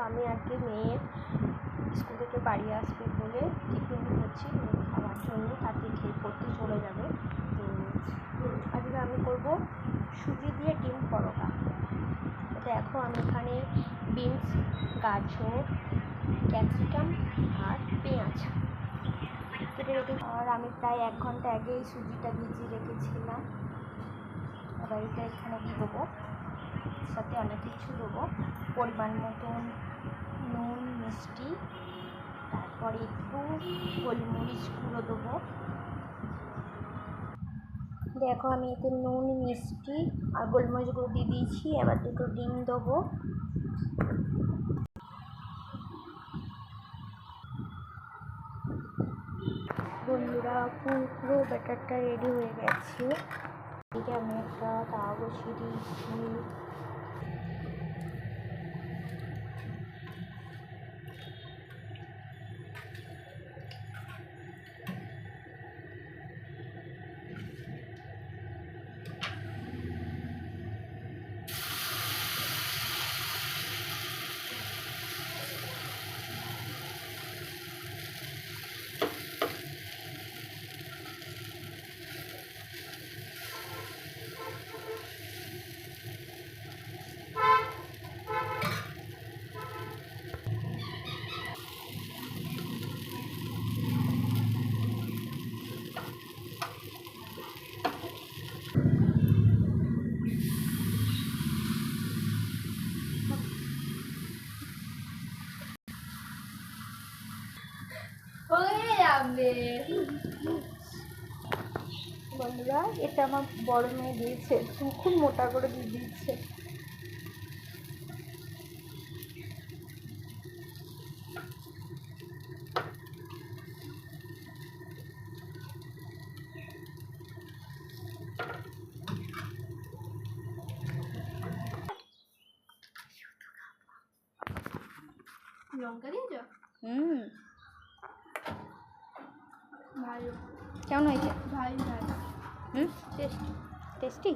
আমি আজকে মেয়ের স্কুল থেকে বাড়ি আসবে বলে টিফিন করছি খাওয়ার জন্য, তাতে খেয়ে পড়তে চলে যাবে। তো আজকে আমি করব সুজি দিয়ে ডিম পরোটা। দেখো আমি এখানে বিনস, গাজর, ক্যাপসিকাম আর পেঁয়াজ কেটে রেখেছি। আর আমি প্রায় 1 ঘন্টা আগে এই সুজিটা ভিজিয়ে রেখেছিলাম। এবার এটা এখানে দিয়ে দেবো, সাথে অনেক কিছু দেবো, পরিমাণ মতন নুন, মিষ্টি, তারপরে একটু গোলমরিচ গুঁড়ো দেবো। দেখো আমি এতে নুন, মিষ্টি আর গোলমরিচ গুঁড়ো দিয়ে দিয়েছি। এবার 2টো ডিম দেবো। বন্ধুরা পুরো ব্যাটারটা রেডি হয়ে গেছে। এদিকে আমি একটা তাওয়া বসিয়ে দিয়েছি। বন্ধুরা এটা আমার বড় মেয়ে দিয়েছে, খুব মোটা করে দিয়ে দিচ্ছে। লঙ্কা দিয়েছ? ভালো। কেমন হয়েছে? ভালো। টেস্টি।